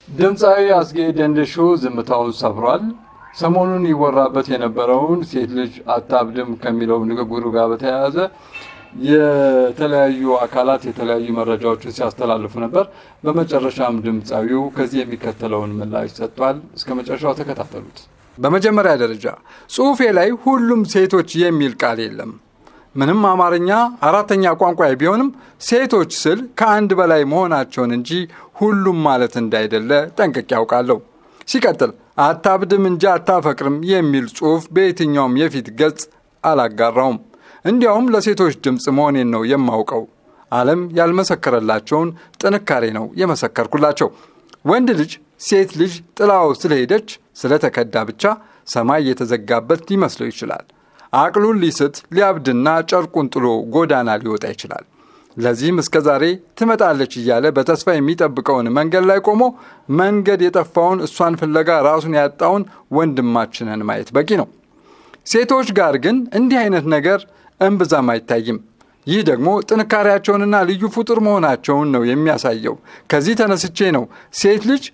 ድምፃዊ አስጌ ደንደሾ ዝምታውን ሰብሯል። ሰሞኑን ይወራበት የነበረውን ሴት ልጅ አታብድም ከሚለው ንግግሩ ጋር በተያያዘ የተለያዩ አካላት የተለያዩ መረጃዎችን ሲያስተላልፉ ነበር። በመጨረሻም ድምፃዊው ከዚህ የሚከተለውን ምላሽ ሰጥቷል። እስከ መጨረሻው ተከታተሉት። በመጀመሪያ ደረጃ ጽሑፌ ላይ ሁሉም ሴቶች የሚል ቃል የለም። ምንም አማርኛ አራተኛ ቋንቋ ቢሆንም ሴቶች ስል ከአንድ በላይ መሆናቸውን እንጂ ሁሉም ማለት እንዳይደለ ጠንቅቄ ያውቃለሁ። ሲቀጥል አታብድም እንጂ አታፈቅርም የሚል ጽሑፍ በየትኛውም የፊት ገጽ አላጋራውም። እንዲያውም ለሴቶች ድምፅ መሆኔን ነው የማውቀው። ዓለም ያልመሰከረላቸውን ጥንካሬ ነው የመሰከርኩላቸው። ወንድ ልጅ ሴት ልጅ ጥላው ስለሄደች ስለተከዳ ብቻ ሰማይ የተዘጋበት ሊመስለው ይችላል። አቅሉን ሊስት ሊያብድና ጨርቁን ጥሎ ጎዳና ሊወጣ ይችላል። ለዚህም እስከዛሬ ትመጣለች እያለ በተስፋ የሚጠብቀውን መንገድ ላይ ቆሞ መንገድ የጠፋውን እሷን ፍለጋ ራሱን ያጣውን ወንድማችንን ማየት በቂ ነው። ሴቶች ጋር ግን እንዲህ አይነት ነገር እምብዛም አይታይም። ይህ ደግሞ ጥንካሬያቸውንና ልዩ ፍጡር መሆናቸውን ነው የሚያሳየው። ከዚህ ተነስቼ ነው ሴት ልጅ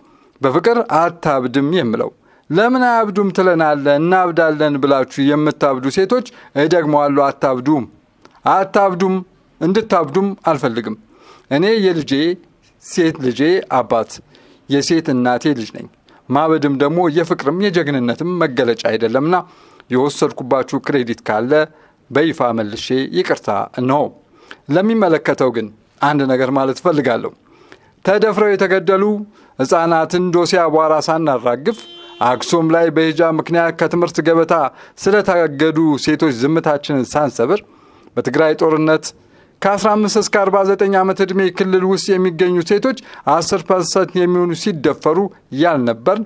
በፍቅር አታብድም የምለው። ለምን አያብዱም ትለናለህ? እናብዳለን ብላችሁ የምታብዱ ሴቶች እደግመዋለሁ፣ አታብዱም። እንድታብዱም አልፈልግም። እኔ የልጄ ሴት ልጄ አባት የሴት እናቴ ልጅ ነኝ። ማበድም ደግሞ የፍቅርም የጀግንነትም መገለጫ አይደለምና የወሰድኩባችሁ ክሬዲት ካለ በይፋ መልሼ ይቅርታ ነው። ለሚመለከተው ግን አንድ ነገር ማለት ፈልጋለሁ። ተደፍረው የተገደሉ ሕፃናትን ዶሴ አቧራ ሳናራግፍ አክሱም ላይ በሂጃብ ምክንያት ከትምህርት ገበታ ስለታገዱ ሴቶች ዝምታችንን ሳንሰብር በትግራይ ጦርነት ከ15 እስከ 49 ዓመት ዕድሜ ክልል ውስጥ የሚገኙ ሴቶች 10% የሚሆኑ ሲደፈሩ ያልነበር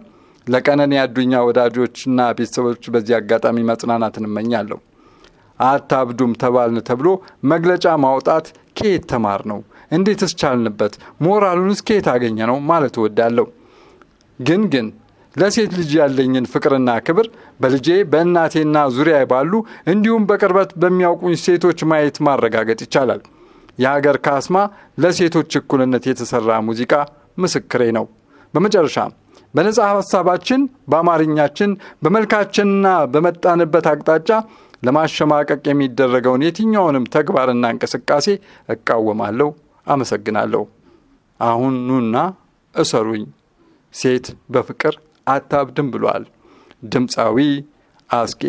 ለቀነኒ አዱኛ ወዳጆችና ቤተሰቦች በዚህ አጋጣሚ መጽናናትን እመኛለሁ። አታብዱም ተባልን ተብሎ መግለጫ ማውጣት ከየት ተማር ነው? እንዴትስ ቻልንበት? ሞራሉንስ ከየት አገኘ ነው ማለት እወዳለሁ። ግን ለሴት ልጅ ያለኝን ፍቅርና ክብር በልጄ በእናቴና ዙሪያ ባሉ እንዲሁም በቅርበት በሚያውቁኝ ሴቶች ማየት ማረጋገጥ ይቻላል። የሀገር ካስማ ለሴቶች እኩልነት የተሰራ ሙዚቃ ምስክሬ ነው። በመጨረሻ በነጻ ሐሳባችን በአማርኛችን በመልካችንና በመጣንበት አቅጣጫ ለማሸማቀቅ የሚደረገውን የትኛውንም ተግባርና እንቅስቃሴ እቃወማለሁ። አመሰግናለሁ። አሁን ኑና እሰሩኝ። ሴት በፍቅር አታብድም ብሏል ድምፃዊ አስጌ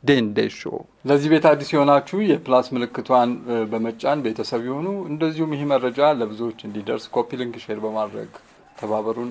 ደንደሾ። ለዚህ ቤት አዲስ የሆናችሁ የፕላስ ምልክቷን በመጫን ቤተሰብ ይሁኑ። እንደዚሁም ይህ መረጃ ለብዙዎች እንዲደርስ ኮፒ ሊንክ ሼር በማድረግ ተባበሩን።